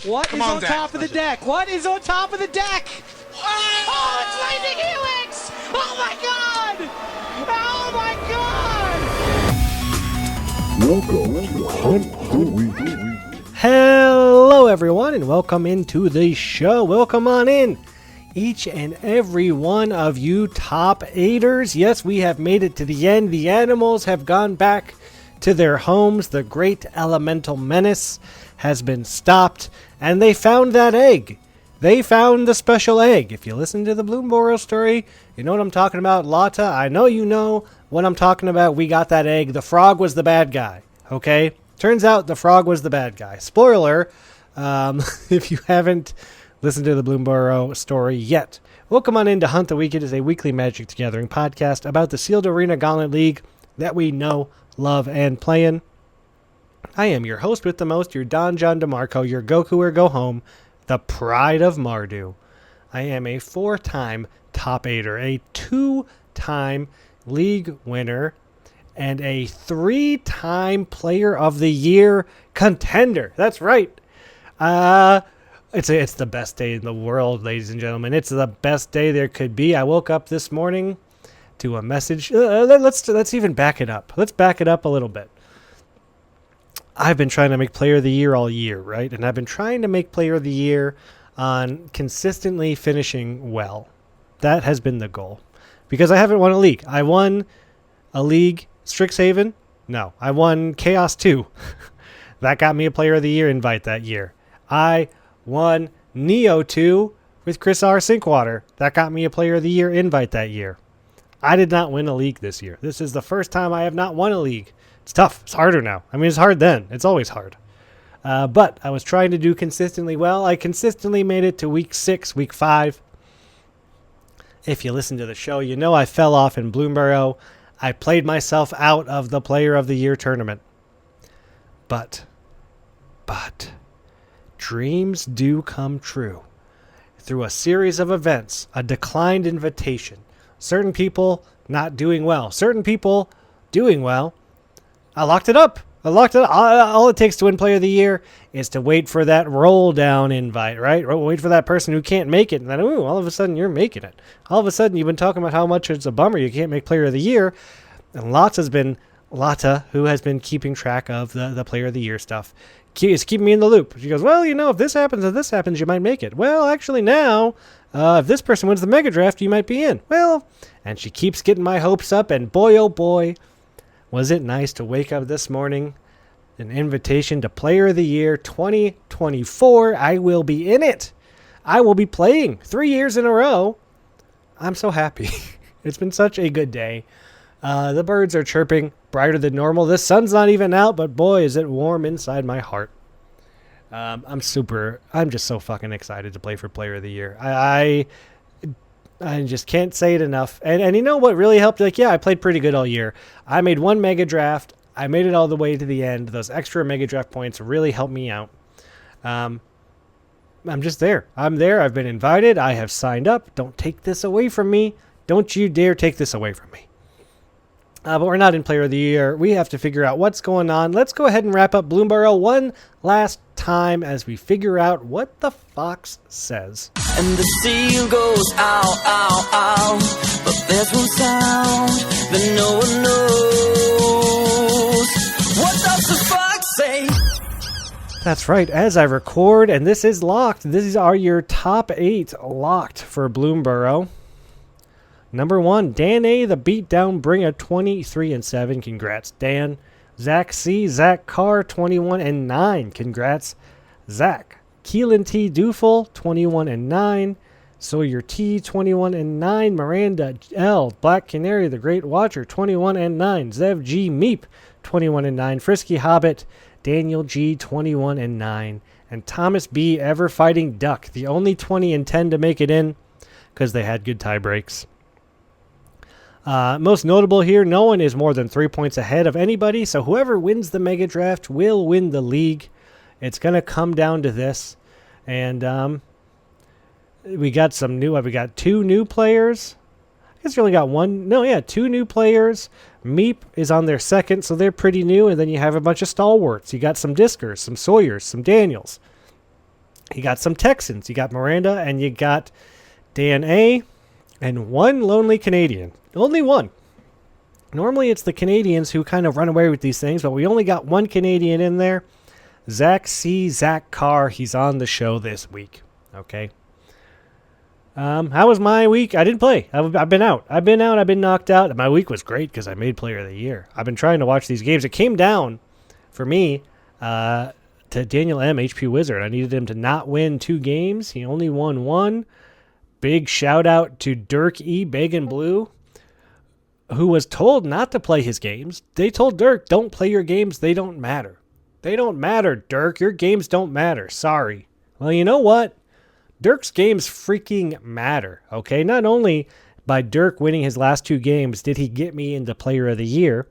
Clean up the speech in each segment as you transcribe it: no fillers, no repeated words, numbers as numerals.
What is on top of the deck? What is on top of the deck? Oh, it's Lightning Helix! Oh my god! Oh my god! Welcome to Hunt the Week. Hello everyone and welcome into the show. Welcome on in, each and every one of you top eighters. Yes, we have made it to the end. The animals have gone back to their homes. The great elemental menace has been stopped, and they found that egg. They found the special egg. If you listen to the Bloomboro story, you know what I'm talking about. Lotta, I know you know what I'm talking about. We got that egg. The frog was the bad guy, okay? Turns out the frog was the bad guy. Spoiler, if you haven't listened to the Bloomboro story yet. Welcome on in to Hunt the Week. It is a weekly Magic the Gathering podcast about the Sealed Arena Gauntlet League that we know, love, and play in. I am your host with the most, your Don John DeMarco, your Goku or Go Home, the pride of Mardu. I am a 4-time top eighter, a 2-time league winner, and a 3-time player of the year contender. That's right. It's the best day in the world, ladies and gentlemen. It's the best day there could be. I woke up this morning to a message. Let's even back it up. Let's back it up a little bit. I've been trying to make player of the year all year, right? And I've been trying to make player of the year on consistently finishing well. That has been the goal. Because I haven't won a league. I won a league, Strixhaven. No, I won Chaos 2. That got me a player of the year invite that year. I won Neo 2 with Chris R. Sinkwater. That got me a player of the year invite that year. I did not win a league this year. This is the first time I have not won a league. It's tough. It's harder now. I mean, it's hard then. It's always hard. But I was trying to do consistently well. I consistently made it to week 6, week 5. If you listen to the show, you know I fell off in Bloomboro. I played myself out of the Player of the Year tournament. But, dreams do come true. Through a series of events, a declined invitation, certain people not doing well, certain people doing well, I locked it up. All it takes to win Player of the Year is to wait for that roll down invite, right? Wait for that person who can't make it. And then, all of a sudden you're making it. All of a sudden you've been talking about how much it's a bummer you can't make Player of the Year. And Lotta, who has been keeping track of the Player of the Year stuff, is keeping me in the loop. She goes, well, if this happens, you might make it. Well, actually now, if this person wins the Mega Draft, you might be in. Well, and she keeps getting my hopes up, and boy, oh boy, was it nice to wake up this morning, an invitation to Player of the Year 2024. I will be in it. I will be playing 3 years in a row. I'm so happy. It's been such a good day. The birds are chirping brighter than normal. The sun's not even out, but boy, is it warm inside my heart. I'm just so fucking excited to play for Player of the Year. I just can't say it enough. And you know what really helped? I played pretty good all year. I made one Mega Draft. I made it all the way to the end. Those extra Mega Draft points really helped me out. I'm just there. I'm there. I've been invited. I have signed up. Don't take this away from me. Don't you dare take this away from me. But we're not in Player of the Year. We have to figure out what's going on. Let's go ahead and wrap up Bloomboro one last time as we figure out what the fox says. And the seal goes ow, ow, ow. But there's one sound that no one knows. What does the fox say? That's right. As I record, and this is locked. These are your top 8 locked for Bloomboro. Number 1, Dan A. The Beatdown Bringer, 23-7. Congrats, Dan. Zach C. Zach Carr, 21-9. Congrats, Zach. Keelan T. Dufel, 21-9. Sawyer T. 21-9. Miranda L. Black Canary, the Great Watcher, 21-9. Zev G. Meep, 21-9. Frisky Hobbit, Daniel G. 21-9. And Thomas B. Ever Fighting Duck, the only 20-10 to make it in because they had good tie breaks. Most notable here, no one is more than 3 points ahead of anybody, so whoever wins the Mega Draft will win the league. It's going to come down to this. And we got 2 new players. I guess we only got one. No, yeah, 2 new players. Meep is on their second, so they're pretty new. And then you have a bunch of stalwarts. You got some Diskers, some Sawyers, some Daniels. You got some Texans. You got Miranda, and you got Dan A, and one lonely Canadian. Only one. Normally it's the Canadians who kind of run away with these things, but we only got one Canadian in there. Zach C. Zach Carr. He's on the show this week. Okay. How was my week? I didn't play. I've been out. I've been knocked out. My week was great because I made Player of the Year. I've been trying to watch these games. It came down for me to Daniel M. HP Wizard. I needed him to not win 2 games. He only won 1. Big shout out to Dirk E. Bacon Blue, who was told not to play his games. They told Dirk, don't play your games. They don't matter. They don't matter, Dirk. Your games don't matter. Sorry. Well, you know what? Dirk's games freaking matter, okay? Not only by Dirk winning his last 2 games did he get me into Player of the Year,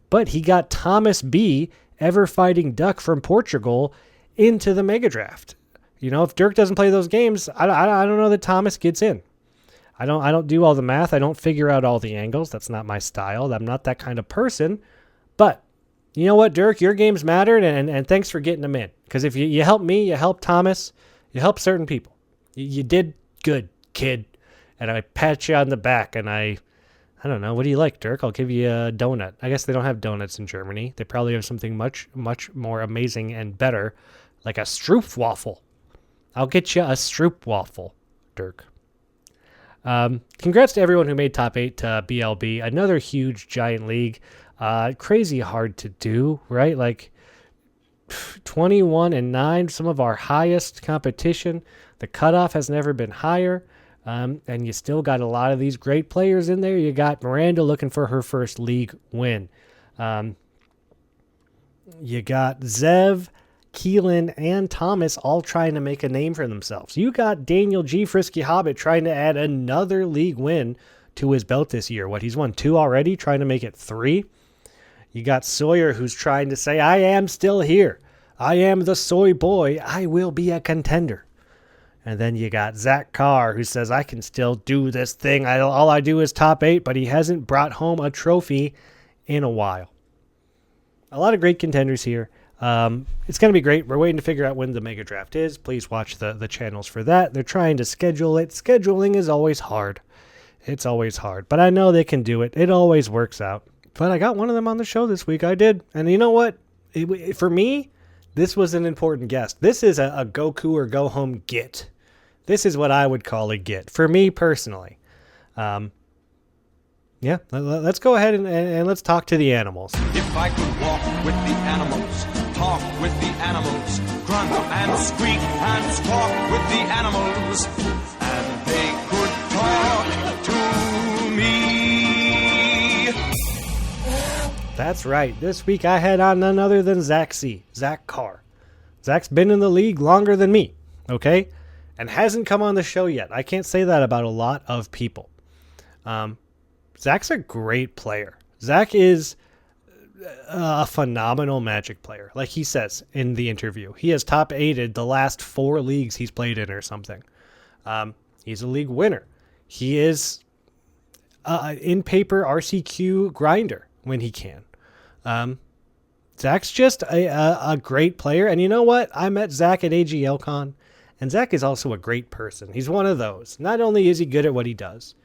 but he got Thomas B., ever fighting Duck from Portugal, into the Mega Draft. You know, if Dirk doesn't play those games, I don't know that Thomas gets in. I don't do all the math. I don't figure out all the angles. That's not my style. I'm not that kind of person. But you know what, Dirk? Your games mattered, and thanks for getting them in. Because if you help me, you help Thomas, you help certain people. You did good, kid. And I pat you on the back, and I don't know. What do you like, Dirk? I'll give you a donut. I guess they don't have donuts in Germany. They probably have something much, much more amazing and better, like a Stroopwafel. I'll get you a Stroopwafel, Dirk. Congrats to everyone who made top 8 to BLB. Another huge, giant league. Crazy hard to do, right? Like 21-9, some of our highest competition. The cutoff has never been higher, and you still got a lot of these great players in there. You got Miranda looking for her first league win. You got Zev, Keelan, and Thomas all trying to make a name for themselves. You got Daniel G. Frisky Hobbit trying to add another league win to his belt this year. What, he's won 2 already, trying to make it 3? You got Sawyer, who's trying to say, I am still here. I am the soy boy. I will be a contender. And then you got Zach Carr, who says, I can still do this thing. All I do is top 8, but he hasn't brought home a trophy in a while. A lot of great contenders here. It's going to be great. We're waiting to figure out when the Mega Draft is. Please watch the channels for that. They're trying to schedule it. Scheduling is always hard. It's always hard. But I know they can do it. It always works out. But I got one of them on the show this week. I did. And you know what? For me, this was an important guest. This is a Goku or go home get. This is what I would call a get. For me personally. Yeah, let's go ahead and let's talk to the animals. If I could walk with the animals, talk with the animals, grunt and squeak and squawk with the animals, and they could talk to me. That's right. This week I had on none other than Zach C. Zach Carr. Zach's been in the league longer than me, okay? And hasn't come on the show yet. I can't say that about a lot of people. Zach's a great player. Zach is a phenomenal Magic player. Like he says in the interview, he has top 8'd the last 4 leagues he's played in or something. He's a league winner. He is in paper RCQ grinder when he can. Zach's just a great player. And you know what? I met Zach at AGLCon, and Zach is also a great person. He's one of those. Not only is he good at what he does,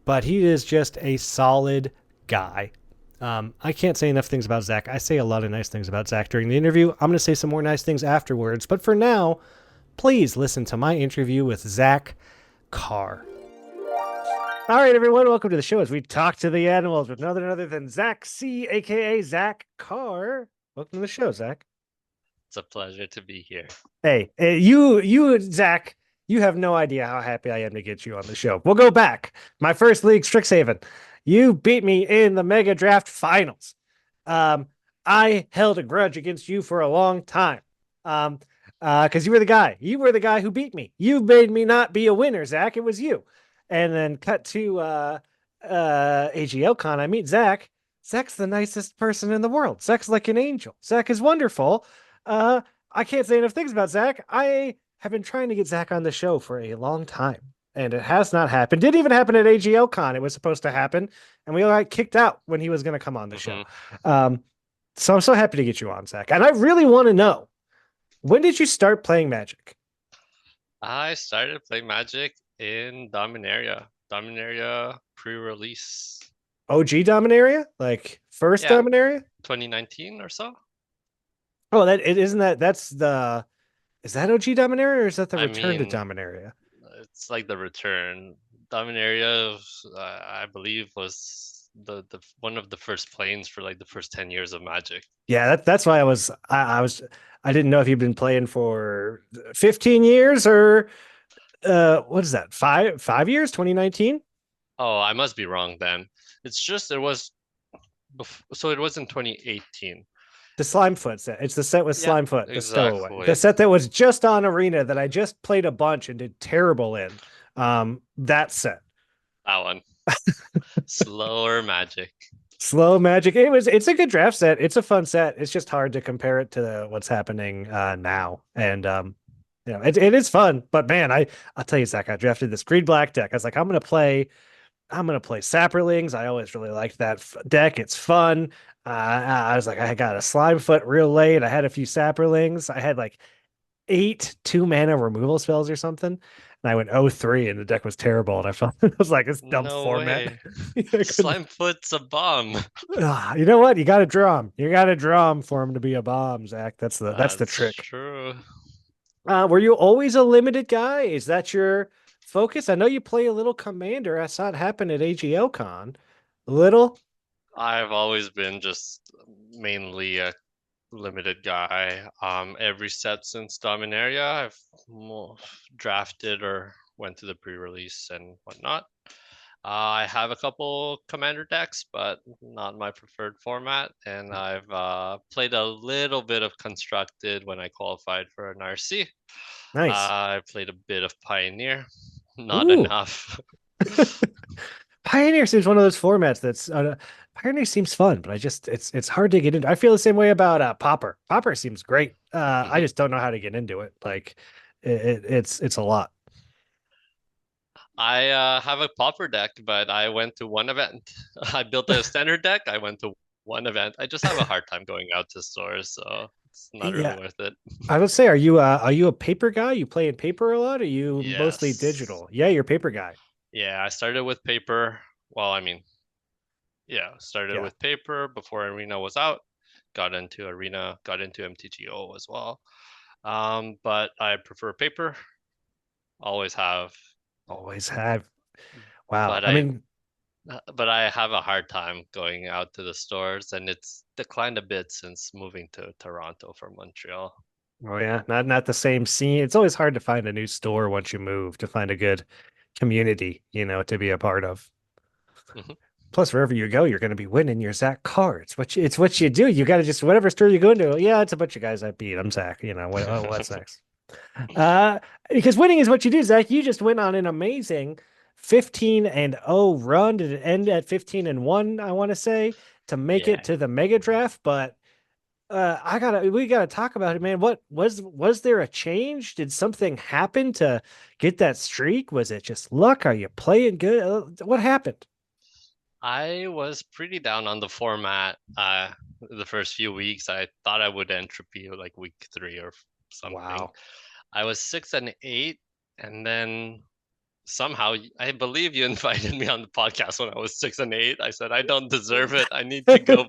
but he is just a solid guy. I can't say enough things about Zach. I say a lot of nice things about Zach during the interview. I'm going to say some more nice things afterwards. But for now, please listen to my interview with Zach Carr. All right, everyone, welcome to the show as we talk to the animals with none other than Zach C., a.k.a. Zach Carr. Welcome to the show, Zach. It's a pleasure to be here. Hey, you, Zach, you have no idea how happy I am to get you on the show. We'll go back. My first league, Strixhaven. You beat me in the Mega Draft Finals. I held a grudge against you for a long time. Because you were the guy. You were the guy who beat me. You made me not be a winner, Zach. It was you. And then cut to AGLCon. I meet Zach. Zach's the nicest person in the world. Zach's like an angel. Zach is wonderful. I can't say enough things about Zach. I have been trying to get Zach on the show for a long time, and it has not happened. Didn't even happen at AGLCon. It was supposed to happen, and we all got kicked out when he was going to come on the show. So I'm so happy to get you on, Zach. And I really want to know, when did you start playing Magic? I started playing Magic in Dominaria. Dominaria pre-release. OG Dominaria, like first Yeah, Dominaria. 2019 or so. Oh, that it isn't that. That's the. Is that OG Dominaria or is that the I return to mean, Dominaria? it's like the return. Dominaria, I believe, was the one of the first planes for like the first 10 years of Magic. Yeah, that's why I didn't know if you've been playing for 15 years or what is that? 5 years, 2019? Oh, I must be wrong then. It's just it was so it was in 2018. The Slimefoot set. It's the set with Yep, Slimefoot, the stowaway. The exactly. set that was just on Arena that I just played a bunch and did terrible in. That set. That one. Slower Magic. Slow Magic. It's a good draft set. It's a fun set. It's just hard to compare it to what's happening now. And it is fun, but man, I'll tell you, Zach, I drafted this green black deck. I was like, I'm gonna play Saprolings. I always really liked that deck. It's fun. I was like, I got a Slimefoot real late. I had a few Saprolings. I had like 8 2-mana removal spells or something. And I went 0-3 and the deck was terrible. And I felt I was like, it's dumb No format. way. I couldn't. Slimefoot's a bomb. You know what? You got to draw him. You got to draw him for him to be a bomb, Zach. That's the That's trick. true. Were you always a limited guy? Is that your focus? I know you play a little commander. I saw it happen at AGL Con. A little. I've always been just mainly a limited guy. Every set since Dominaria, I've drafted or went to the pre-release and whatnot. I have a couple commander decks, but not my preferred format. And I've played a little bit of constructed when I qualified for an RC. Nice. I played a bit of Pioneer, not Ooh. enough. Pioneer seems one of those formats that's Pioneer seems fun, but it's hard to get into. I feel the same way about Popper. Popper seems great. I Mhm. just don't know how to get into it. Like it's a lot. I have a popper deck, but I went to one event. I built a standard deck. I went to one event. I just have a hard time going out to stores, so it's not really Yeah, worth it. I would say, are you a paper guy? You play in paper a lot? Or are you mostly Yes. digital? Yeah, you're a paper guy. Yeah, I started with paper. Well, I mean, yeah, started Yeah, with paper before Arena was out. Got into Arena, got into MTGO as well. But I prefer paper. Always have. always have. Wow. But I I mean, but I have a hard time going out to the stores, and it's declined a bit since moving to Toronto from Montreal. oh yeah, not the same scene. It's always hard to find a new store once you move to find a good community, to be a part of. Mhm. Plus, wherever you go, you're going to be winning your Zach cards. It's what you do. You got to just whatever store you go into. Yeah, it's a bunch of guys I beat. I'm Zach. What's next? Uh, because winning is what you do, Zach. You just went on an amazing 15-0 run. Did it end at 15-1? I want to say to make Yeah, it to the mega draft, but we gotta talk about it, man. What was there a change? Did something happen to get that streak? Was it just luck? Are you playing good? What happened? I was pretty down on the format. The first few weeks, I thought I would entropy like week 3 or something. Wow. I was 6-8, and then somehow I believe you invited me on the podcast when I was 6-8. I said I don't deserve it. I need to go.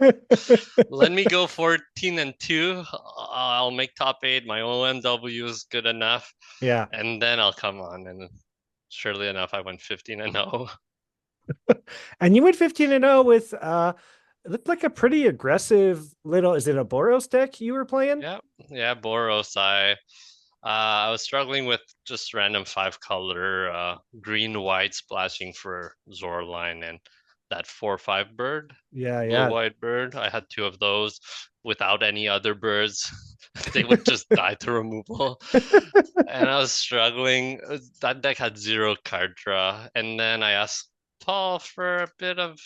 Let me go 14-2. I'll make top 8. My OMW is good enough, Yeah. and then I'll come on. And surely enough, I went 15-0. And you went 15-0 with it looked like a pretty aggressive little, is it a Boros deck you were playing? Yeah, yeah, Boros. I was struggling with just random 5 color green white splashing for Zorline and that 4/5 bird, Yeah, blue yeah. white bird. I had 2 of those without any other birds. They would just die to removal. And I was struggling. That deck had 0 card draw. And then I asked Paul for a bit of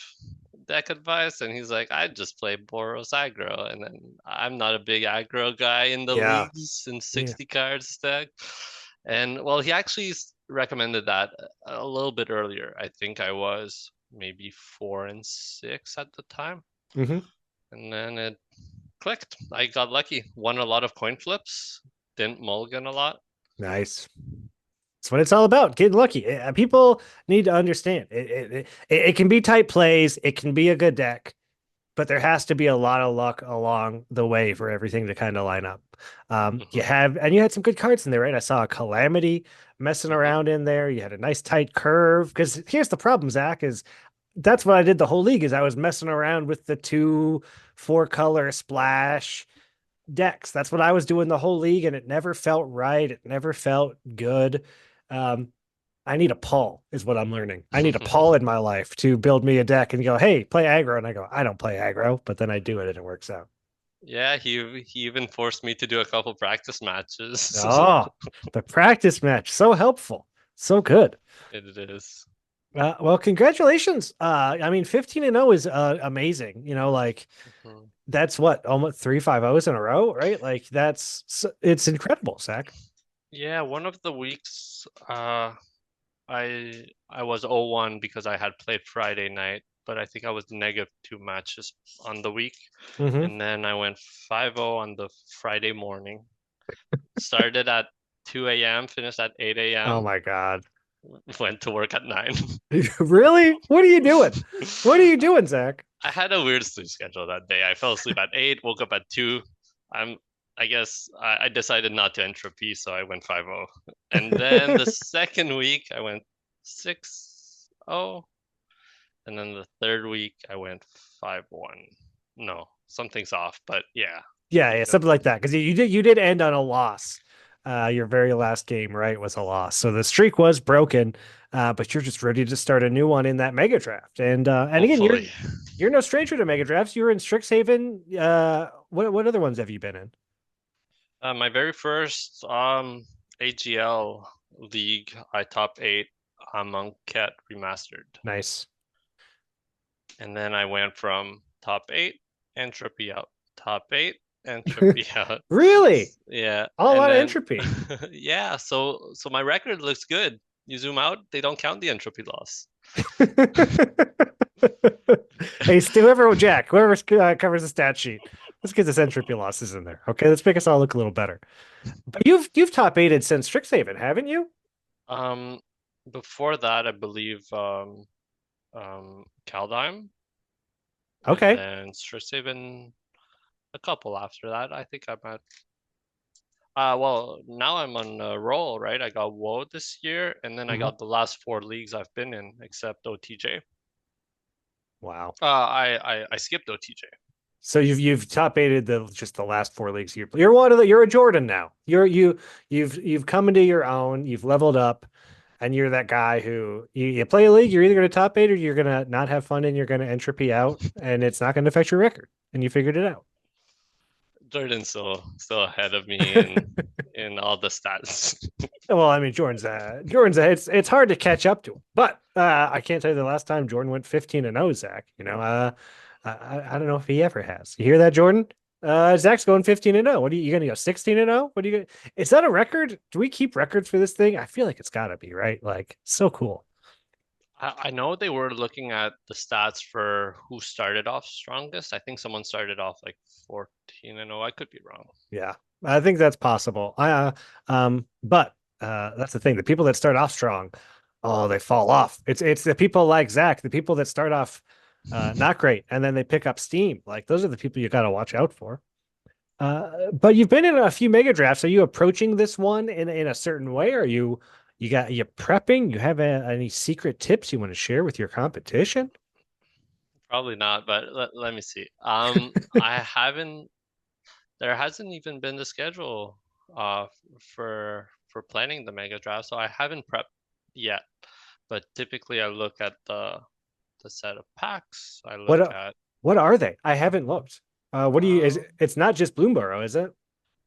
deck advice, and he's like, I just play Boros aggro. And then I'm not a big aggro guy in the Yeah. leagues in Yeah. 60 cards deck. And well, he actually recommended that a little bit earlier. I think I was maybe 4-6 at the time. Hmm. And then it clicked. I got lucky, won a lot of coin flips, didn't mulligan a lot. Nice. That's what it's all about. Getting lucky. People need to understand it can be tight plays. It can be a good deck, but there has to be a lot of luck along the way for everything to kind of line up. You Hmm. have, and you had some good cards in there, right? I saw a Calamity messing Hmm. around in there. You had a nice tight curve. Because here's the problem, Zach, is that's what I did the whole league is I was messing around with the two four color splash decks. That's what I was doing the whole league, and it never felt right. It never felt good. Um, I need a Paul, is what I'm learning. I need a Paul in my life to build me a deck and go, hey, play aggro. And I go, I don't play aggro, but then I do it and it works out. Yeah, he even forced me to do a couple practice matches. Oh, the practice match. So helpful. So good. It is. Well, congratulations. I mean, 15 and 0 is amazing. Like Mhm. that's what almost 3-5-0s in a row, right? Like it's incredible, Zach. Yeah, one of the weeks I was 0-1 because I had played Friday night, but I think I was -2 matches on the week. Hmm. And then I went 5-0 on the Friday morning. Started at 2 a.m., finished at 8 Oh a.m., my God. went to work at 9. Really? What are you doing? What are you doing, Zach? I had a weird sleep schedule that day. I fell asleep at 8, woke up at 2. I'm I guess I decided not to entropy, so I went 5-0. And then the second week I went 6-0. And then the third week I went 5-1. No, something's off, but yeah. Yeah, something like that. Because you did end on a loss. Your very last game, right, was a loss. So the streak was broken, but you're just ready to start a new one in that mega draft. And again, you're Hopefully. you're no stranger to mega drafts. You were in Strixhaven. What other ones have you been in? My very first AGL league, I top 8 among Cat Remastered. Nice. And then I went from top 8, entropy out. Top 8, entropy out. Really? Yeah. All And out of then entropy. yeah, so my record looks good. You zoom out, they don't count the entropy loss. Hey, whoever Jack, whoever covers the stat sheet, let's get this entropy losses in there. Okay, let's make us all look a little better. But you've top aided since Strixhaven, haven't you? Um Before that, I believe Kaldheim, and Okay. then Strixhaven a couple after that. I think I'm at well, now I'm on a roll, right? I got WoW this year, and then I Mhm. got the last 4 leagues I've been in, except OTJ. Wow. I skipped OTJ. So you've top aided the last four leagues. You're one of the you're a Jordan now. You've come into your own. You've leveled up, and you're that guy who you play a league. You're either going to top eight or you're going to not have fun and you're going to entropy out, and it's not going to affect your record. And you figured it out. Jordan's still ahead of me in all the stats. Well, I mean, Jordan's it's hard to catch up to him, but I can't tell you the last time Jordan went 15 and 0, Zach. I don't know if he ever has. You hear that, Jordan? Zach's going 15 and 0. What are you going to go 16 and 0? What are you going? Is that a record? Do we keep records for this thing? I feel like it's got to be, right? Like so cool. I know they were looking at the stats for who started off strongest. I think someone started off like 14 and 0. I could be wrong. Yeah, I think that's possible. But that's the thing. The people that start off strong, oh, they fall off. It's the people like Zach, the people that start off not great, and then they pick up steam. Like those are the people you got to watch out for. But you've been in a few mega drafts. Are you approaching this one in a certain way? Are you prepping? You have any secret tips you want to share with your competition? Probably not, but let me see. I haven't. There hasn't even been the schedule for planning the mega draft, so I haven't prepped yet. But typically, I look at the set of packs. I What look uh, at what are they? I haven't looked. What do you is um it's not just Bloomborough, is it?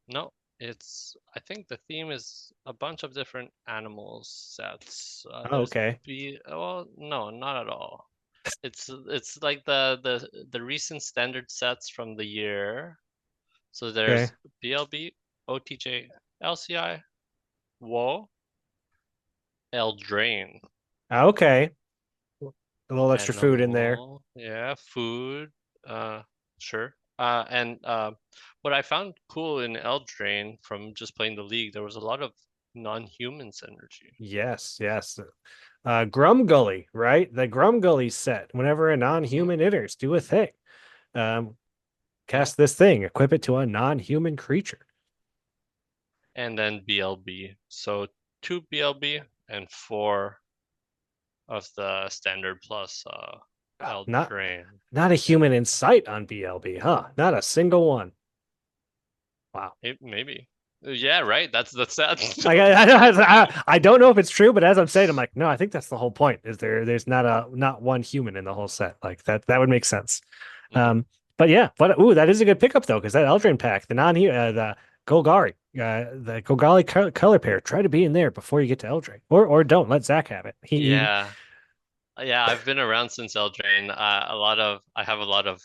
no, it's I think the theme is a bunch of different animals sets. Oh, There's okay. well, no, not at all. It's like the recent standard sets from the year. So Okay. there's BLB, OTJ, LCI, WoW, Eldraine, Okay. A little extra food in there. Animal, yeah, food, uh, sure. And what I found cool in Eldraine from just playing the league, there was a lot of non-human synergy. Yes, yes. Grum Gully, right? The Grum Gully set. Whenever a non-human enters, do a thing. Um, cast this thing, equip it to a non-human creature. And then BLB. So 2 BLB and 4 of the standard plus Not Eldraine. not a human in sight on BLB, huh? Not a single one. Wow. Maybe. Yeah, right. That's sad. I don't know if it's true, but as I'm saying, I'm like, no, I think that's the whole point. Is there's not one human in the whole set. Like that would make sense. But yeah, but ooh, that is a good pickup though, because that Eldraine pack, the Golgari color pair, try to be in there before you get to Eldraine, or don't let Zach have it. Yeah. Yeah, I've been around since Eldraine. I have a lot of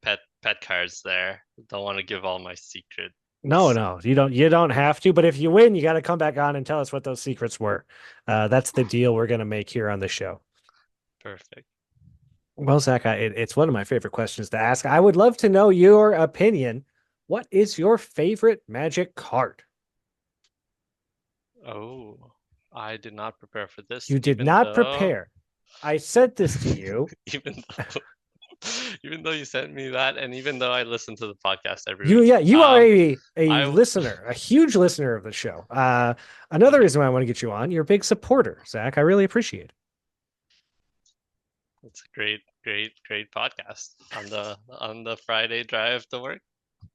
pet cards there. Don't want to give all my secrets. No, you don't have to. But if you win, you got to come back on and tell us what those secrets were. That's the deal we're gonna make here on the show. Perfect. Well, Zach, it's one of my favorite questions to ask. I would love to know your opinion. What is your favorite Magic card? Oh, I did not prepare for this. You did not prepare. I said this to you. Even though, even though you sent me that, and even though I listen to the podcast every You, week. yeah, you are I- listener, a huge listener of the show. Another reason why I want to get you on, you're a big supporter, Zach. I really appreciate it. It's a great podcast on the Friday drive to work.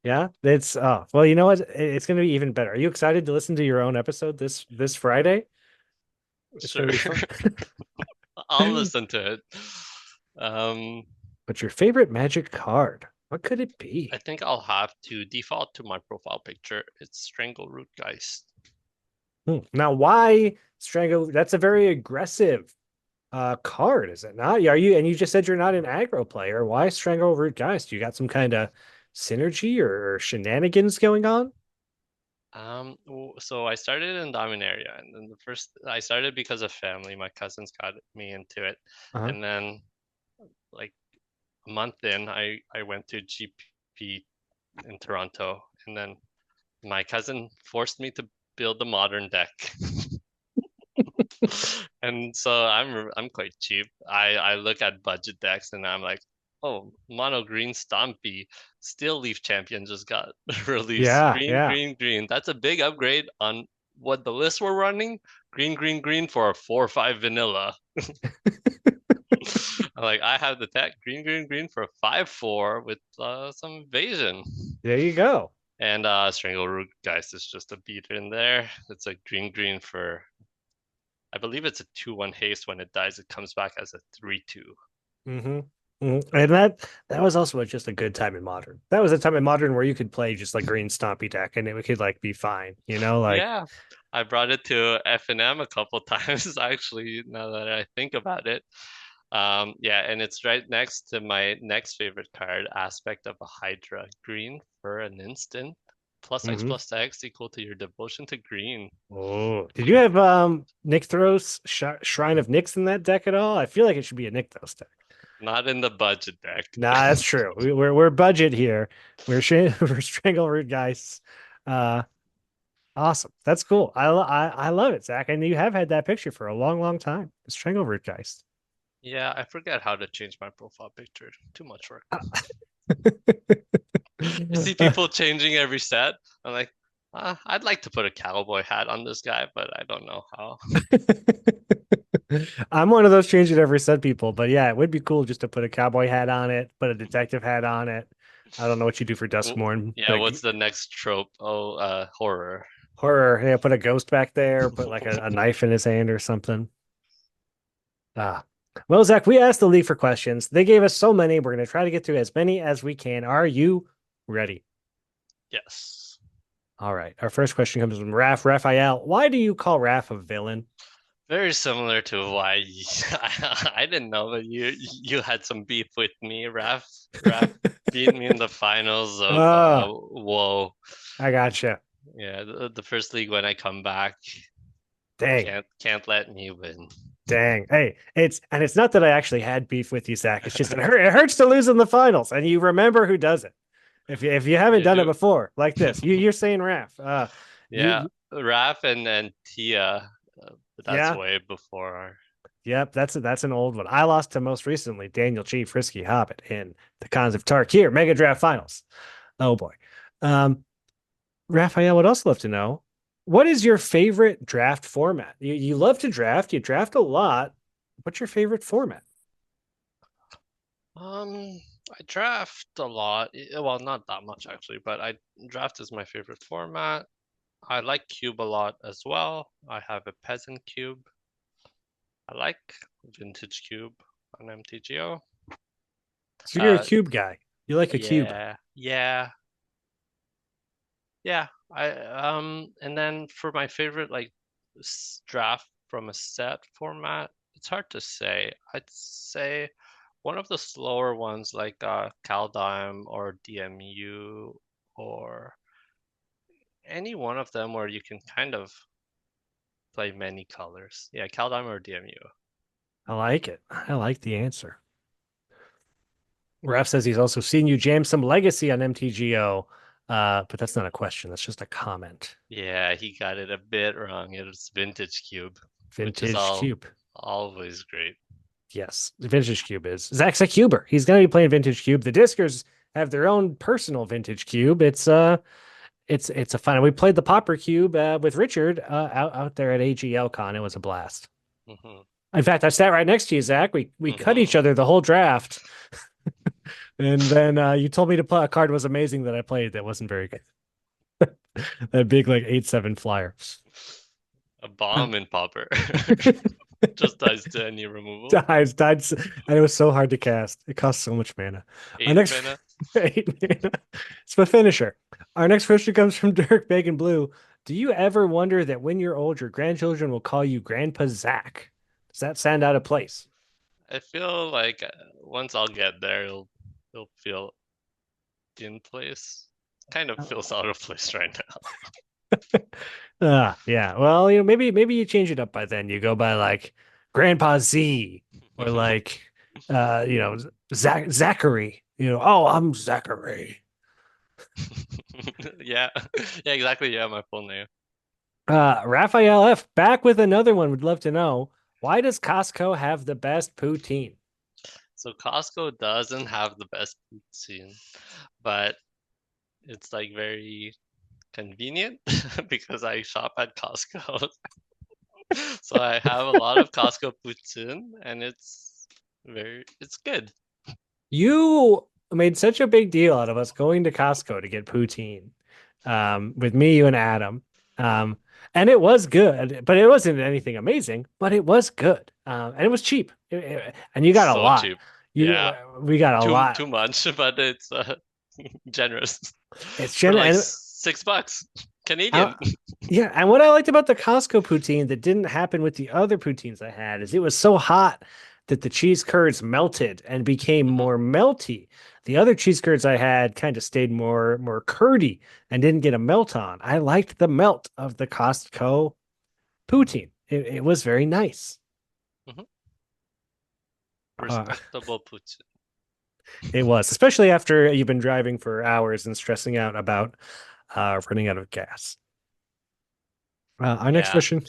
Yeah, it's well, you know what? It's going to be even better. Are you excited to listen to your own episode this Friday? It's Sure. gonna be fun. I'll listen to it. Um, But your favorite Magic card? What could it be? I think I'll have to default to my profile picture. It's Strangle Root Geist. Now, why Strangle? That's a very aggressive card, is it not? Are you? And you just said you're not an aggro player. Why Strangle Root Geist? You got some kind of synergy or shenanigans going on? So I started in Dominaria, and then I started because of family. My cousins got me into it, and then like a month in, I went to GP in Toronto, and then my cousin forced me to build a modern deck. And so I'm quite cheap. I look at budget decks and I'm like, oh, mono green Stompy, Steel Leaf Champion just got released. Yeah. Green. That's a big upgrade on what the list we're running. Green for a 4/5 vanilla. Like I have the tech green for a 5/4 with some evasion. There you go. And Strangle Root Geist is just a beater in there. It's a green for, I believe it's a 2/1 haste. When it dies, it comes back as a 3/2. And that was also just a good time in Modern. That was a time in Modern where you could play just like green Stompy deck and it could like be fine, like Yeah, I brought it to F&M a couple times actually, now that I think about it. Yeah, and it's right next to my next favorite card, Aspect of a Hydra. Green for an instant. +X equal to your devotion to green. Oh, did you have Nykthos Shrine of Nyx in that deck at all? I feel like it should be a Nykthos deck. Not in the budget deck. Nah, that's true. We're budget here. We're Strangleroot guys. Awesome. That's cool. I love it, Zach. And you have had that picture for a long time. The Strangleroot guys. Yeah, I forget how to change my profile picture. Too much work. You see people changing every set. I'm like, I'd like to put a cowboy hat on this guy, but I don't know how. I'm one of those change it every set people, but yeah, it would be cool just to put a cowboy hat on it, put a detective hat on it. I don't know what you do for Duskmorn. Yeah, what's the next trope? Oh, horror. Horror. Yeah, put a ghost back there, put like a knife in his hand or something. Well, Zach, we asked the league for questions. They gave us so many. We're going to try to get through as many as we can. Are you ready? Yes. All right. Our first question comes from Raphael. Why do you call Raph a villain? Very similar to why I didn't know, but you had some beef with me. Raph beat me in the finals of WoW. I gotcha. Yeah, the first league when I come back. Dang. Can't let me win. Dang. Hey, it's not that I actually had beef with you, Zach. It's just it hurts to lose in the finals, and you remember who does it. If you haven't done it before, like this, you're saying Raph. Yeah. Raph and Tia. But that's Yeah. way before. Yep, that's an old one. I lost to most recently Daniel G. Frisky Hobbit in the Cons of Tarkir Mega Draft Finals. Oh boy. Um, Raphael would also love to know what is your favorite draft format? You love to draft, you draft a lot. What's your favorite format? I draft a lot. Well, not that much actually, but I draft is my favorite format. I like cube a lot as well. I have a peasant cube. I like vintage cube on MTGO. So you're a Uh, cube guy. You like a cube. yeah. Yeah, I and then for my favorite like draft from a set format, it's hard to say. I'd say one of the slower ones like Kaldheim or DMU or any one of them where you can kind of play many colors. Yeah, Kaldheim or DMU. I like it. I like the answer. Ref says he's also seen you jam some legacy on MTGO. But that's not a question. That's just a comment. Yeah, he got it a bit wrong. It's vintage cube, which is Vintage cube. always great. Yes, the vintage cube is Zach's a cuber. He's gonna be playing vintage cube. The Discers have their own personal vintage cube. It's a fun. We played the Popper cube with Richard out there at AGL Con. It was a blast. Hmm. In fact, I sat right next to you, Zach. We cut each Hmm. other the whole draft, and then you told me to play a card was amazing that I played that wasn't very good. That big like 8/7 flyer. A bomb in Popper. Just dies to any removal. Died, and it was so hard to cast. It costs so much mana. Our Eight next mana. 8 mana. It's my finisher. Our next question comes from Dirk Bacon Blue. Do you ever wonder that when you're old, your grandchildren will call you Grandpa Zach? Does that sound out of place? I feel like once I'll get there, it'll feel in place. Kind of feels out of place right Yeah. Well, maybe you change it up by then. You go by like Grandpa Z or now. like Zachary. Oh, I'm Zachary. Yeah, yeah, exactly. Yeah, my full name. Raphael F back with another one. Would love to know why does Costco have the best poutine? So Costco doesn't have the best poutine, but it's like very convenient because I shop at Costco. So I have a lot of Costco poutine and it's good. You made such a big deal out of us going to Costco to get poutine, with me, you, and Adam. And it was good, but it wasn't anything amazing, but it was good. And it was cheap. And you got a So lot. cheap. Yeah, We got a lot. too much, but it's generous. It's For like general. $6 Canadian. Yeah, and what I liked about the Costco poutine that didn't happen with the other poutines I had is it was so hot that the cheese curds melted and became Mhm. more melty. The other cheese curds I had kind of stayed more curdy and didn't get a melt on. I liked the melt of the Costco poutine. It was very nice. Mhm. Uh, Respectable poutine. it was, especially after you've been driving for hours and stressing out about running out of gas. Our next Yeah. question.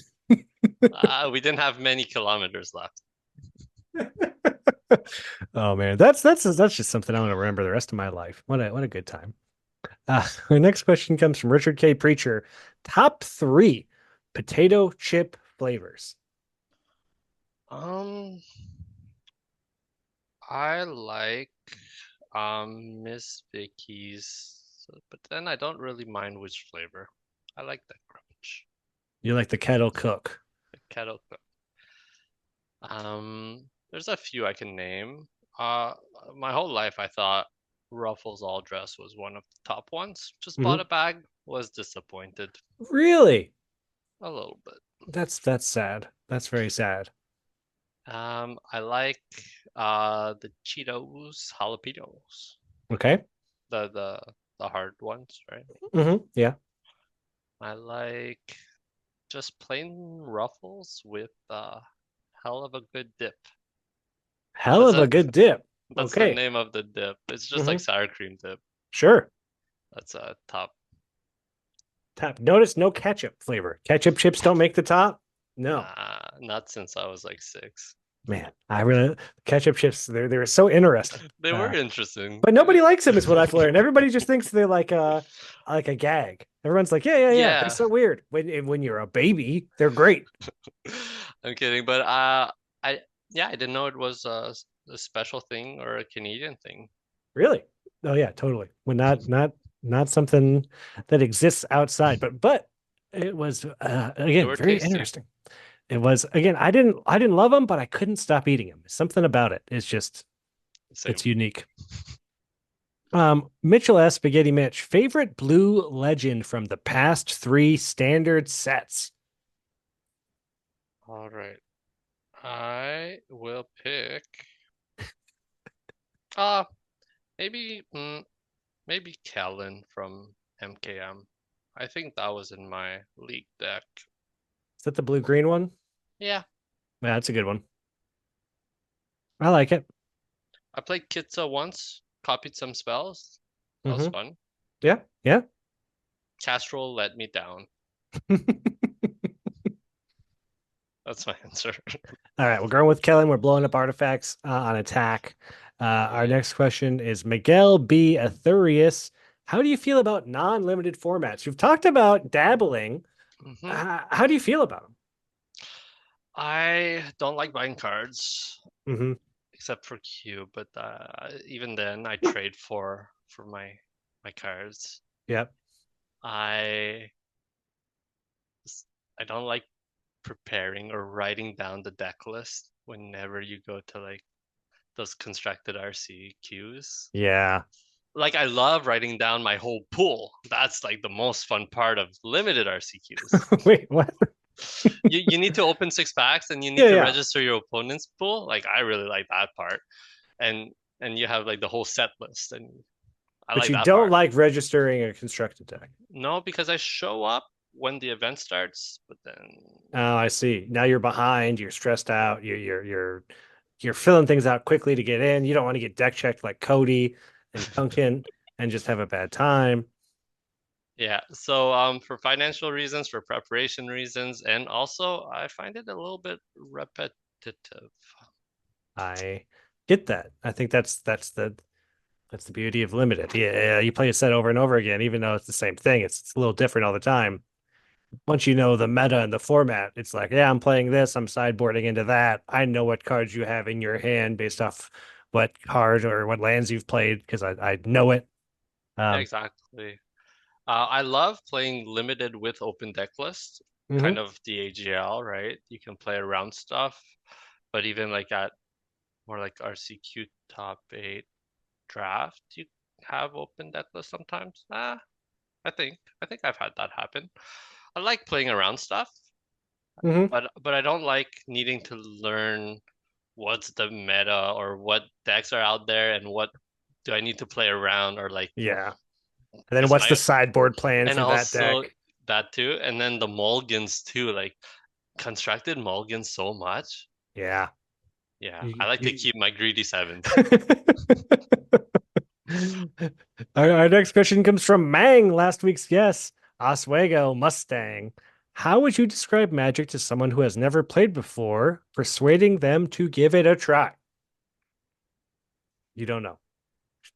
We didn't have many kilometers left. Oh man, that's just something I'm gonna remember the rest of my life. What a good time. Our next question comes from Richard K. Preacher. Top 3 potato chip flavors. Um, I like Miss Vicky's, but then I don't really mind which flavor. I like the crunch, You like the kettle cook? the kettle cook. There's a few I can name. My whole life I thought Ruffles All Dress was one of the top ones. Just bought a bag, was disappointed Really? a little bit. That's sad. That's very sad. I like the Cheetos jalapenos, Okay. the hard ones, right? Yeah. I like just plain Ruffles with hell of a good dip. Hell That's of a it. good dip. That's the Okay. name of the dip. It's just like sour cream dip. Sure. That's a top. Top. Notice no ketchup flavor. Ketchup chips don't make the top. No, Nah, not since I was like 6. man. I really ketchup chips. They're so interesting. They were interesting. But nobody likes them, is what I've learned. Everybody just thinks they're like a gag. Everyone's like, yeah, yeah, yeah. They're Yeah, so weird. When you're a baby, they're great. I'm kidding, but I yeah, I didn't know it was a special thing or a Canadian thing. Really? Oh yeah, totally. When not something that exists outside, but it was They again were very tasty. interesting. It was again. I didn't love them, but I couldn't stop eating them. Something about it. It's just Same. it's unique. Mitchell S. Spaghetti Mitch, favorite blue legend from the past three standard sets. All right. I will pick uh maybe maybe Kellen from MKM. I think that was in my league deck. Is that the blue green one? Yeah, Yeah, that's a good one. I like it. I played Kitsa once, copied some spells. That was Hmm. fun. Yeah, yeah. Castrol let me down. That's my answer. All right, we're going with Kellen. We're blowing up artifacts on attack. Our Alright. next question is Miguel B. Athurius. How do you feel about non-limited formats? You've talked about dabbling. Hmm. How do you feel about I don't like buying cards them? Hmm. except for Q, but even then I trade for my cards. Yep. I I don't like preparing or writing down the deck list whenever you go to like those constructed RC queues. Yeah. Like I love writing down my whole pool. That's like the most fun part of limited RC queues. Wait, what? You need to open 6 packs and you need Yeah, to yeah. register your opponent's pool. Like I really like that part. And and you have like the whole set list and I But like you that don't part. like registering a constructed deck. No, because I show up when the event starts, but then Oh, I see. Now you're behind. You're stressed out. You're filling things out quickly to get in. You don't want to get deck checked like Cody and Duncan and just have a bad time. yeah. So for financial reasons, for preparation reasons, and also I find it a little bit repetitive. I get that. I think that's the beauty of limited. Yeah, you play a set over and over again, even though it's the same thing. It's a little different all the time. Once you know the meta and the format, it's like, yeah, I'm playing this, I'm sideboarding into that. I know what cards you have in your hand based off what card or what lands you've played because I know it. Yeah, Um, exactly. I love playing limited with open deck list, kind mhm. of the AGL, right? You can play around stuff, but even like at more like RCQ top 8 draft, you have open deck list sometimes. I think I've had that happen. I like playing around stuff, Mhm. but I don't like needing to learn what's the meta or what decks are out there and what do I need to play around or like Yeah. And then because what's the my sideboard plan and for that also deck? that too and then the mulligans too like constructed mulligans so much. Yeah. Yeah, I You, like to you... keep my greedy sevens. Our next question comes from Mang, last week's guest, Oswego Mustang. How would you describe Magic to someone who has never played before, persuading them to give it a try? You don't know.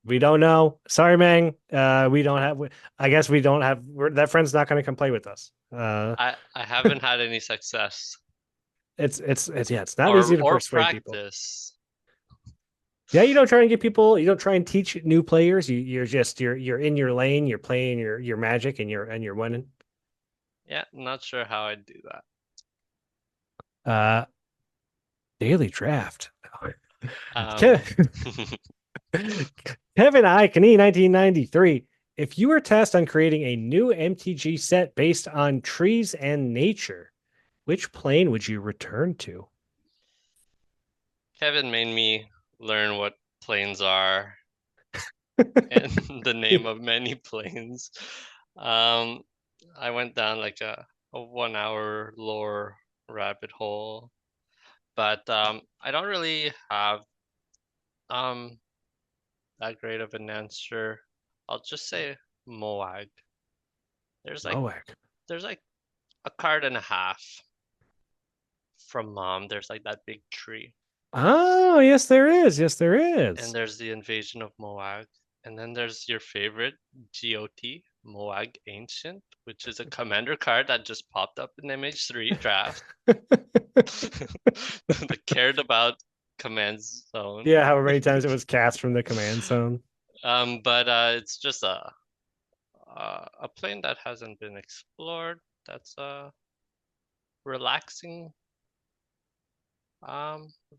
We don't know. Sorry, Mang. We don't have. I guess we don't have. That friend's not going to come play with us. I haven't had any success It's yeah. It's not easy to or persuade people. practice. Yeah, you don't try and get people. You don't try and teach new players. You're just you're in your lane. You're playing your magic, and you're winning. Yeah, not sure how I'd do that. Uh, daily draft. Um, Kevin, Kevin Icony, 1993. If you were tasked on creating a new MTG set based on trees and nature, which plane would you return to? Kevin made me learn what planes are and the name of many planes. Um, I went down like a 1 hour lore rabbit hole, but I don't really have um that great of an answer. I'll just say Moag. There's like Moag. there's like a card and a half from Mom. There's like that big tree, Oh, yes, there is. Yes, there and is. there's the invasion of Moag, and then there's your favorite GOT Moag Ancient, which is a commander card that just popped up in MH3 draft. The cared about command zone. Yeah, however many times it was cast from the command zone. But it's just a plane that hasn't been explored. That's a relaxing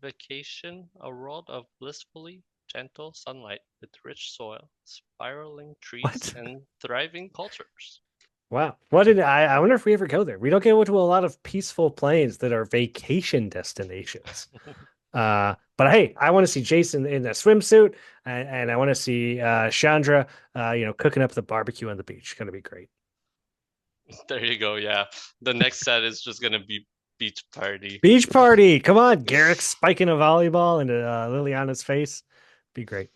vacation, a world of blissfully gentle sunlight with rich soil, spiraling trees, What? and thriving cultures. Wow. What did I wonder if we ever go there. We don't go to a lot of peaceful plains that are vacation destinations. But hey, I want to see Jason in a swimsuit and I want to see Chandra cooking up the barbecue on the beach. Gonna be great. There you go. Yeah. The next set is just going to be beach party. Beach party. Come on, Garrick spiking a volleyball into Liliana's face. Be great.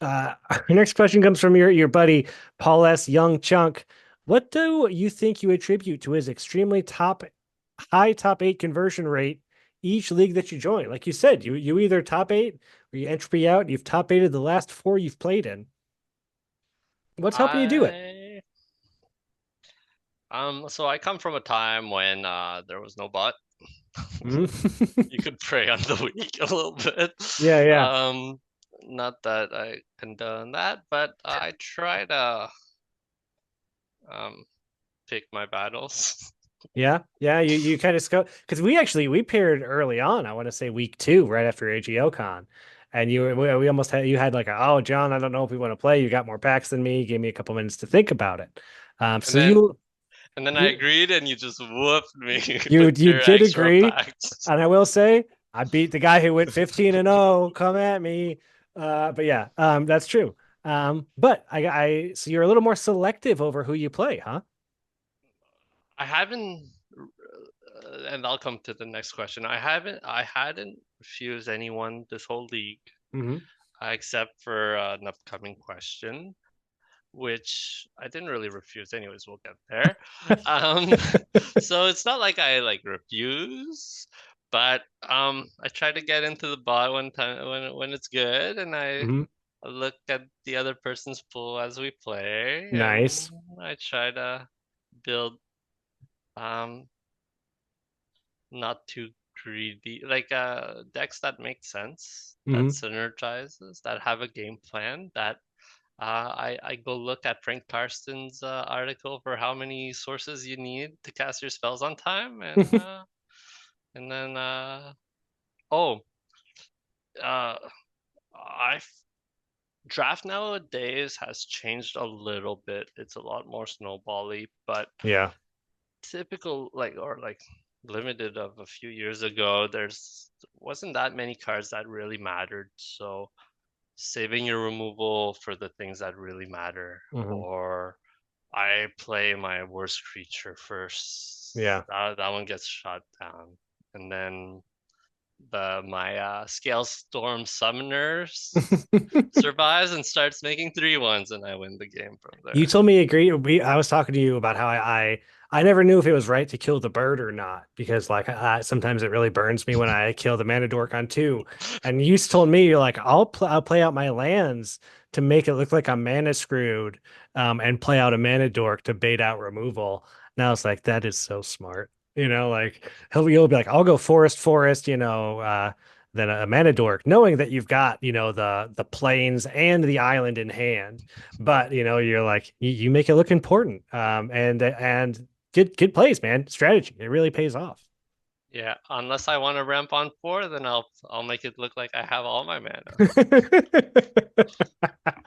Our next question comes from your buddy Paul S. Young Chunk. What do you think you attribute to his extremely high top eight conversion rate each league that you join? Like you said, you either top eight or you entropy out. You've top eighted the last four you've played in. What's helping you do it? So I come from a time when there was no bot. Mhm. You could prey on the weak a little bit. Yeah, yeah. Not that I condone that, but I try to pick my battles. Yeah, yeah. You kind of scope because we paired early on. I want to say week two, right after AGL Con, and we almost had you had like oh John, I don't know if we want to play. You got more packs than me. You gave me a couple minutes to think about it. And So then you and then I you agreed, and you just whooped me you with you your did extra agree, packs. and I will say I beat the guy who went 15-0. Come at me. But yeah, that's true. But I so you're a little more selective over who you play, huh? I haven't, and I'll come to the next question. I hadn't refused anyone this whole league, Mm-hmm. except for an upcoming question, which I didn't really refuse. Anyways, we'll get there. Um, so it's not like I like refuse, but I try to get into the bot one time when it's good, and Mm-hmm. I look at the other person's pool as we play, and Nice. I try to build um not too greedy, like decks that make sense, that Mm-hmm. synergizes, that have a game plan. That I go look at Frank Karsten's article for how many sources you need to cast your spells on time, and then oh I draft nowadays has changed a little bit. It's a lot more snowbally, but Yeah. typical like limited of a few years ago, there's wasn't that many cards that really mattered. So saving your removal for the things that really matter, Mm-hmm. or I play my worst creature first. Yeah. That one gets shot down, and then my Scale Storm Summoners survives and starts making 3/1s, and I win the game from You there. told me I was talking to you about how I never knew if it was right to kill the bird or not because like sometimes it really burns me when I kill the mana dork on two. And you told me you're like I'll play out my lands to make it look like I'm mana screwed, and play out a mana dork to bait out removal. Now it's like that is so smart. Like you'll be like I'll go forest, than a mana dork, knowing that you've got the plains and the island in hand. But you're like you make it look important, and good plays, man. Strategy, it really pays off. Yeah, unless I want to ramp on 4, then I'll make it look like I have all my mana.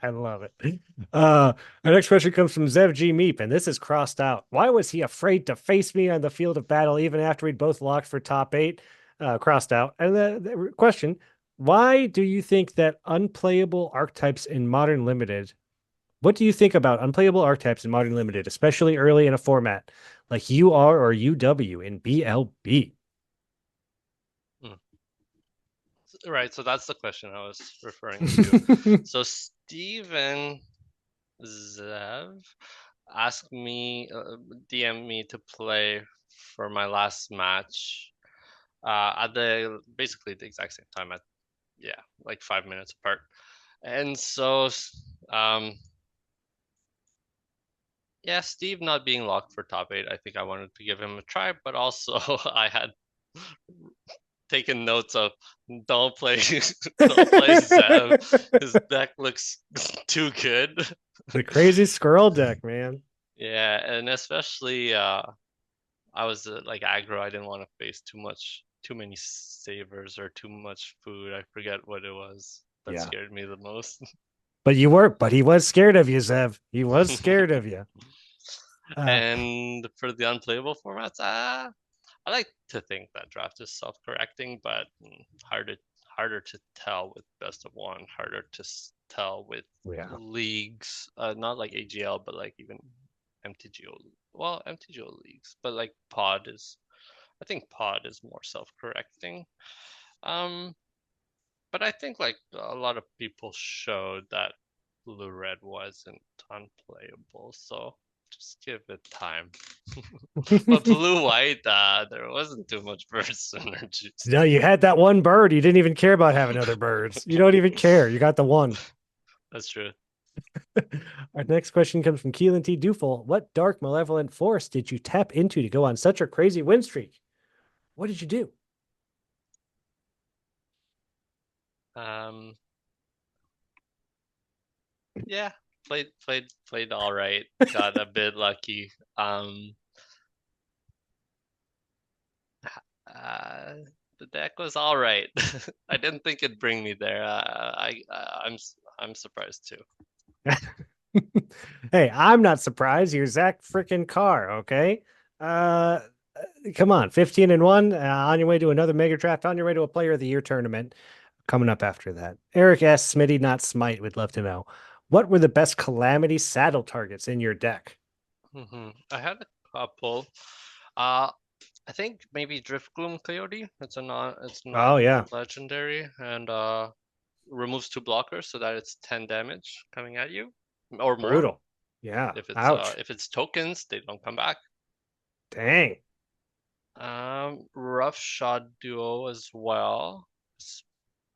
I love it. Our next question comes from Zev G Meep, and this is crossed out. Why was he afraid to face me on the field of battle even after we'd both locked for top eight? Crossed out. And the question: why do you think that unplayable archetypes in Modern Limited? What do you think about unplayable archetypes in Modern Limited, especially early in a format like UR or UW in BLB? Hmm. Right, so that's the question I was referring to. So Steven Zev, asked me, DM me to play for my last match at the basically the exact same time at like 5 minutes apart. And so um yeah, Steve not being locked for top eight, I think I wanted to give him a try, but also I had taken notes of don't play don't play Zev. His deck looks too good. The crazy squirrel deck, man. Yeah, and especially I was like aggro. I didn't want to face too many savers or too much food. I forget what it was that Yeah. scared me the most. But he was scared of you, Zev. He was scared of you. And for the unplayable formats, I like to think that draft is self-correcting, but harder to tell with best of one. Harder to tell with Yeah. leagues, not like AGL, but like even MTGO. Well, MTGO leagues, but like Pod is. I think Pod is more self-correcting. Um, but I think like a lot of people showed that blue red wasn't unplayable, so just give it time. But blue white, there wasn't too much burst synergy. No, you had that one bird. You didn't even care about having other birds. You don't even care. You got the one. That's true. Our next question comes from Keelan T. Dufel. What dark malevolent force did you tap into to go on such a crazy win streak? What did you do? Yeah, played all right. Got a bit lucky. Uh, the deck was all right. I didn't think it'd bring me there. I'm surprised too. Hey, I'm not surprised. You're Zach freaking Carr, okay? Uh, come on, 15-1 on your way to another mega draft, on your way to a player of the year tournament coming up after that. Eric S. Smitty, not Smite, would love to know. What were the best Calamity saddle targets in your deck? I had a couple. Uh, I think maybe Drift Gloom Coyote. It's Oh, yeah. non-legendary and removes 2 blockers so that it's 10 damage coming at you or more. Brutal. Yeah. If Ouch. it's tokens, they don't come back. Dang. Rough Shot Duo as well.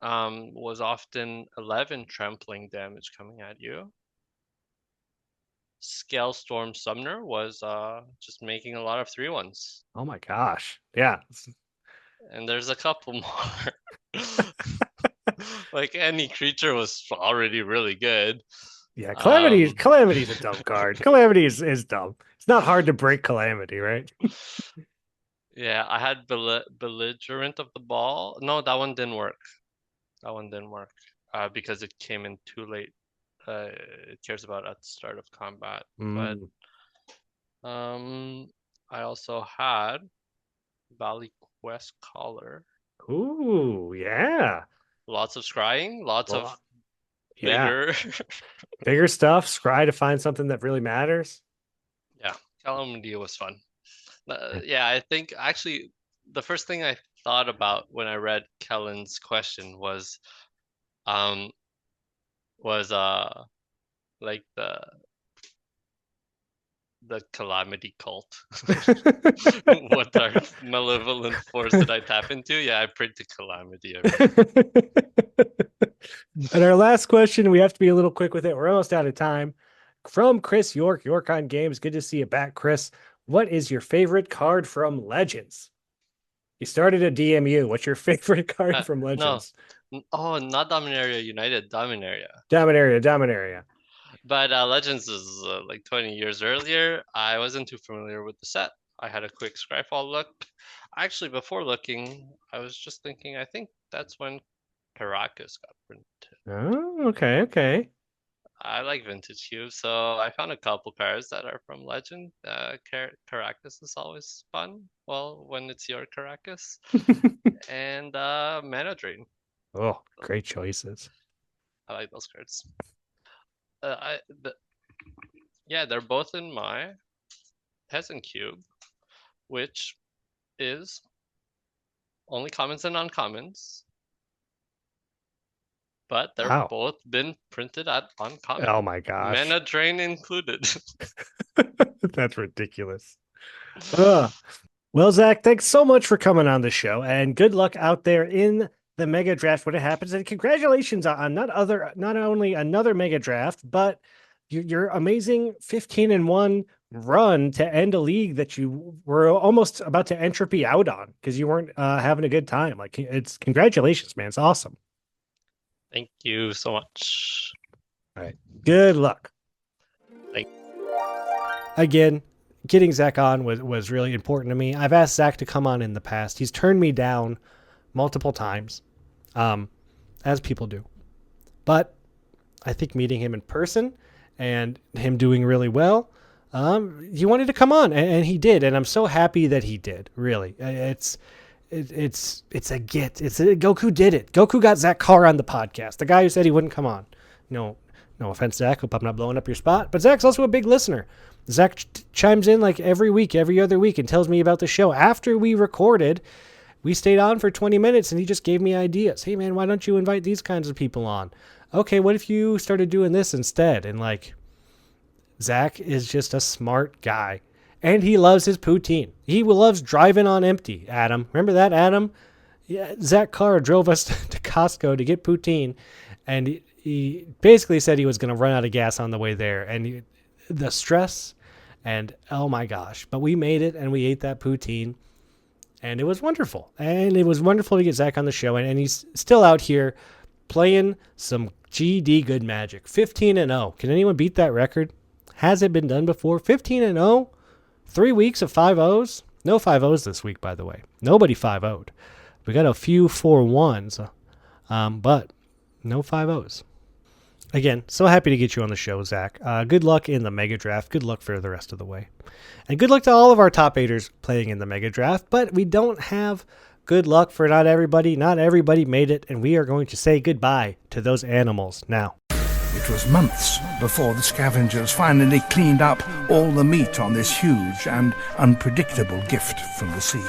Was often 11 trampling damage coming at you. Scale Storm Summoner was just making a lot of 3/1s. Oh my gosh. Yeah. And there's a couple more. Like any creature was already really good. Yeah, Um, Calamity's a dumb card. Calamity is dumb. It's not hard to break Calamity, right? yeah, I had Belligerent of the Ball. No, that one didn't work. That one didn't work because it came in too late. It cares about at the start of combat. But I also had Valley Quest Caller. Ooh, yeah. Lots of scrying, lots of Well, yeah. bigger. Bigger stuff. Scry to find something that really matters. Yeah, Calamity was fun. Yeah, I think actually the first thing I thought about when I read Kellen's question um was like the Calamity cult. What dark malevolent force did I tap into? Yeah, I prayed to Calamity. And our last question, we have to be a little quick with it. We're almost out of time. From Chris York, York on Games. Good to see you back, Chris. What is your favorite card from Legends? You started a DMU. What's your favorite card from No, Legends? oh, not Dominaria United, Dominaria. Dominaria. But Legends is like 20 years earlier. I wasn't too familiar with the set. I had a quick Scryfall look. Actually, before looking, I was just thinking, I think that's when Caracas got printed. Oh, okay. I like vintage cubes, so I found a couple cards that are from Legend. Caracas is always fun. Well, when it's your Caracas. And Mana Drain. Oh, great choices. I like those cards. I yeah, they're both in my Peasant Cube, which is only commons and uncommons. but they're Wow. both been printed at Uncommon. Oh my gosh. Mana Drain included. That's ridiculous. Ugh. Well, Zach, thanks so much for coming on the show, and good luck out there in the mega draft when it happens. And congratulations on not only another mega draft, but your amazing 15-1 run to end a league that you were almost about to entropy out on because you weren't having a good time. Like, it's congratulations, man. It's awesome. Thank you so much. All right. Good luck. Thank- Again, getting Zach on was really important to me. I've asked Zach to come on in the past. He's turned me down multiple times, as people do. But I think meeting him in person and him doing really well, he wanted to come on, and he did. And I'm so happy that he did, really. It's a get. Goku did it. Goku got Zach Carr on the podcast, the guy who said he wouldn't come on. No offense, Zach. Hope I'm not blowing up your spot. But Zach's also a big listener. Zach chimes in like every week, every other week, and tells me about the show. After we recorded, we stayed on for 20 minutes, and he just gave me ideas. Hey, man, why don't you invite these kinds of people on? Okay, what if you started doing this instead? And, like, Zach is just a smart guy. And he loves his poutine. He loves driving on empty, Adam. Remember that, Adam? Yeah, Zach Carr drove us to Costco to get poutine, and he basically said he was going to run out of gas on the way there. And the stress, and oh my gosh. But we made it, and we ate that poutine, and it was wonderful. And it was wonderful to get Zach on the show, and he's still out here playing some GD good magic. 15-0. Can anyone beat that record? Has it been done before? 15-0? 3 weeks of 5-0s? No 5-0s this week, by the way. Nobody 5-0'd. We got a few 4-1s, but no 5-0s. Again, so happy to get you on the show, Zach. Good luck in the Mega Draft. Good luck for the rest of the way. And good luck to all of our top 8ers playing in the Mega Draft, but we don't have good luck for not everybody. Not everybody made it, and we are going to say goodbye to those animals now. It was months before the scavengers finally cleaned up all the meat on this huge and unpredictable gift from the sea.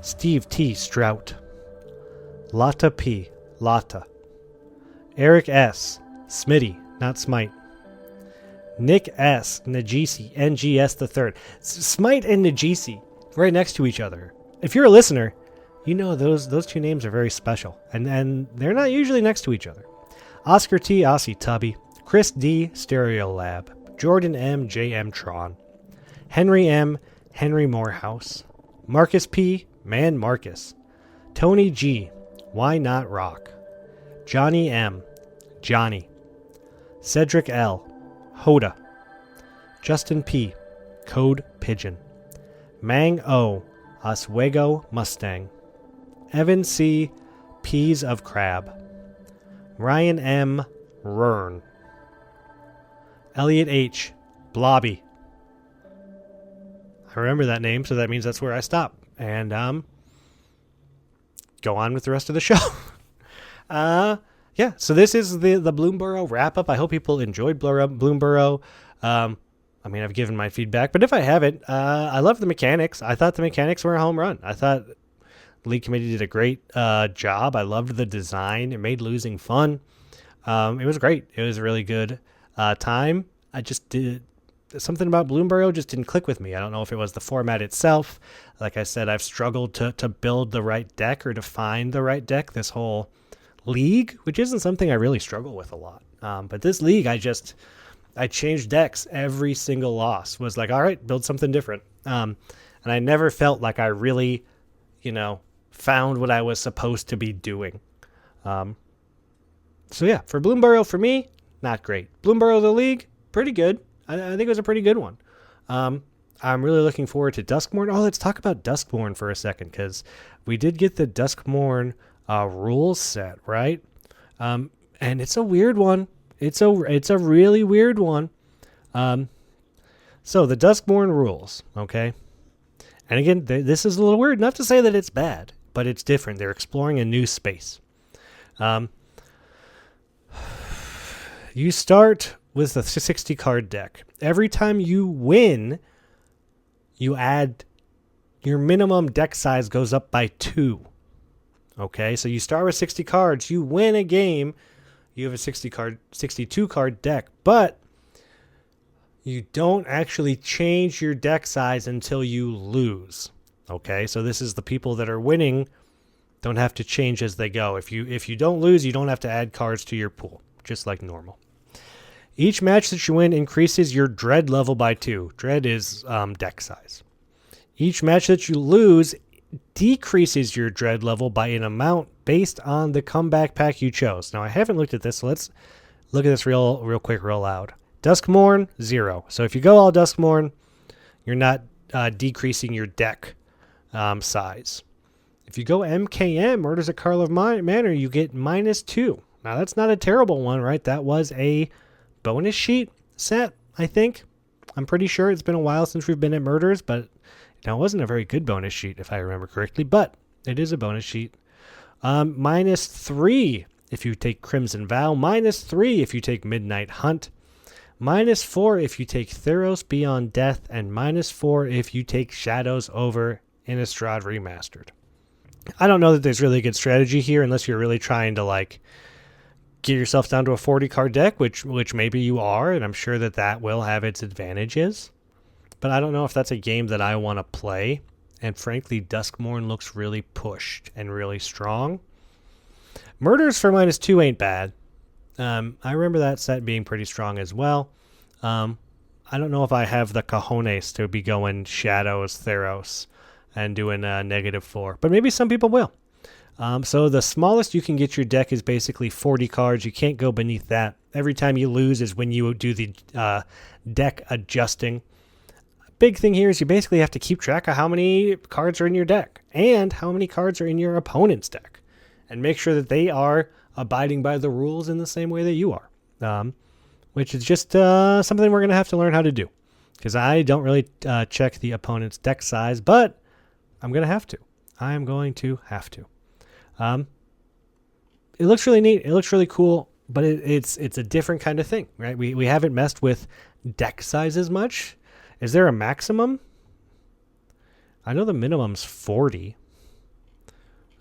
Steve T. Strout. Lotta P. Lotta. Eric S. Smitty, not Smite. Nick S. Najisi, NGS the third. Smite and Najisi, right next to each other. If you're a listener, you know those two names are very special, and they're not usually next to each other. Oscar T. Aussie Tubby, Chris D. Stereo Lab, Jordan M. JM Tron, Henry M. Henry Morehouse, Marcus P. Man Marcus, Tony G. Why Not Rock, Johnny M. Johnny, Cedric L. Hoda, Justin P. Code Pigeon, Mang O. Oswego Mustang, Evan C. Peas of Crab, Ryan M. Rern, Elliot H. Blobby. I remember that name, so that means that's where I stop. And go on with the rest of the show. Yeah, so this is the Bloomborough wrap-up. I hope people enjoyed Bloomborough. I mean, I've given my feedback, but if I haven't, I love the mechanics. I thought the mechanics were a home run. I thought the league committee did a great job. I loved the design. It made losing fun. It was great. It was a really good time. I just did something about Bloomborough just didn't click with me. I don't know if it was the format itself. Like I said, I've struggled to build the right deck or to find the right deck this whole league, which isn't something I really struggle with a lot. But this league, I changed decks every single loss. Was like, all right, build something different. And I never felt like I really, found what I was supposed to be doing. So yeah, for Bloomborough, for me, not great. Bloomborough the league, pretty good. I think it was a pretty good one. I'm really looking forward to Duskmorn. Oh, let's talk about Duskmorn for a second, because we did get the Duskmorn rules set, right? And it's a weird one. It's a really weird one. So the Duskmorn rules, okay? And again, this is a little weird. Not to say that it's bad, but it's different. They're exploring a new space. You start with a 60-card deck. Every time you win, you add your minimum deck size goes up by 2. Okay, so you start with 60 cards. You win a game. You have a 62 card deck, but you don't actually change your deck size until you lose. Okay, so this is the people that are winning don't have to change as they go. If you don't lose, you don't have to add cards to your pool, just like normal. Each match that you win increases your dread level by 2. Dread is deck size. Each match that you lose decreases your dread level by an amount based on the comeback pack you chose. Now, I haven't looked at this, so let's look at this real quick, real loud. Duskmourn, 0. So if you go all Duskmourn, you're not decreasing your deck size. If you go MKM, Murders at Carlov Manor, you get -2. Now, that's not a terrible one, right? That was a bonus sheet set, I think. I'm pretty sure it's been a while since we've been at Murders, but it wasn't a very good bonus sheet, if I remember correctly, but it is a bonus sheet. -3 if you take Crimson Vow, -3 if you take Midnight Hunt, -4 if you take Theros Beyond Death, and -4 if you take Shadows over Innistrad Remastered. I don't know that there's really a good strategy here unless you're really trying to like get yourself down to a 40 card deck, which maybe you are, and I'm sure that will have its advantages. But I don't know if that's a game that I want to play. And frankly, Duskmourn looks really pushed and really strong. Murders for -2 ain't bad. I remember that set being pretty strong as well. I don't know if I have the cojones to be going Shadows, Theros, and doing a -4. But maybe some people will. So the smallest you can get your deck is basically 40 cards. You can't go beneath that. Every time you lose is when you do the deck adjusting. Big thing here is you basically have to keep track of how many cards are in your deck and how many cards are in your opponent's deck, and make sure that they are abiding by the rules in the same way that you are, which is just something we're going to have to learn how to do, because I don't really check the opponent's deck size, but I'm going to have to. I'm going to have to. It looks really neat. It looks really cool, but it's a different kind of thing, right? We haven't messed with deck size as much. Is there a maximum? I know the minimum's 40.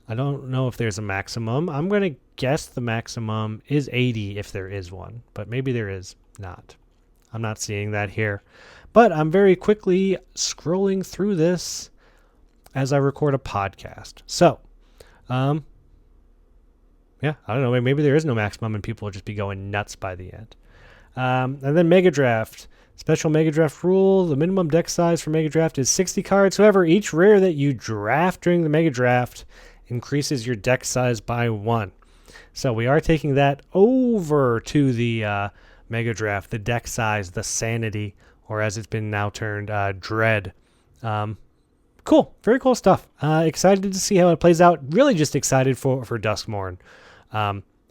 I don't know if there's a maximum. I'm going to guess the maximum is 80 if there is one, but maybe there is not. I'm not seeing that here. But I'm very quickly scrolling through this as I record a podcast. So, yeah, I don't know. Maybe there is no maximum and people will just be going nuts by the end. And then Mega Draft. Special Mega Draft rule. The minimum deck size for Mega Draft is 60 cards. However, each rare that you draft during the Mega Draft increases your deck size by 1. So we are taking that over to the Mega Draft, the deck size, the Sanity, or as it's been now termed, Dread. Cool. Very cool stuff. Excited to see how it plays out. Really just excited for Duskmourn.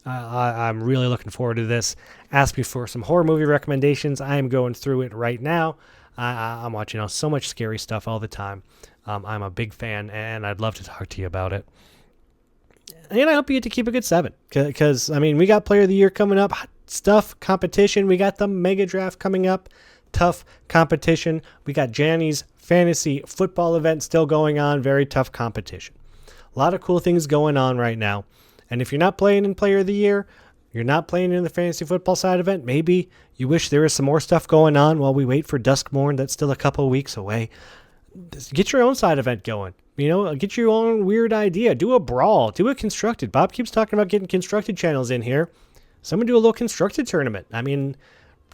I'm really looking forward to this. Ask me for some horror movie recommendations. I am going through it right now. I'm watching so much scary stuff all the time. I'm a big fan, and I'd love to talk to you about it. And I hope you get to keep a good 7. Because, I mean, we got Player of the Year coming up. Stuff, competition. We got the Mega Draft coming up. Tough competition. We got Janny's fantasy football event still going on. Very tough competition. A lot of cool things going on right now. And if you're not playing in Player of the Year, you're not playing in the fantasy football side event, maybe you wish there was some more stuff going on while we wait for Duskmourn. That's still a couple of weeks away. Get your own side event going. Get your own weird idea. Do a brawl. Do a constructed. Bob keeps talking about getting constructed channels in here. Someone do a little constructed tournament. I mean,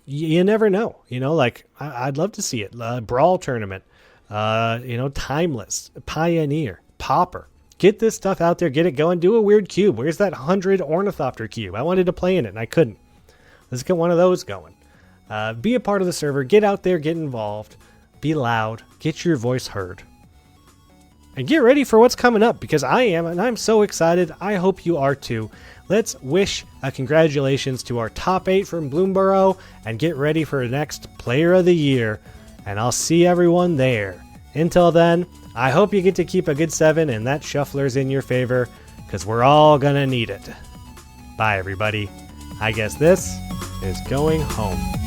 you never know. I'd love to see it. Brawl tournament. Timeless. Pioneer. Pauper. Get this stuff out there. Get it going. Do a weird cube. Where's that 100 Ornithopter cube? I wanted to play in it, and I couldn't. Let's get one of those going. Be a part of the server. Get out there. Get involved. Be loud. Get your voice heard. And get ready for what's coming up, because I am, and I'm so excited. I hope you are too. Let's wish a congratulations to our top 8 from Bloomborough, and get ready for the next Player of the Year. And I'll see everyone there. Until then, I hope you get to keep a good 7 and that shuffler's in your favor, because we're all gonna need it. Bye, everybody. I guess this is going home.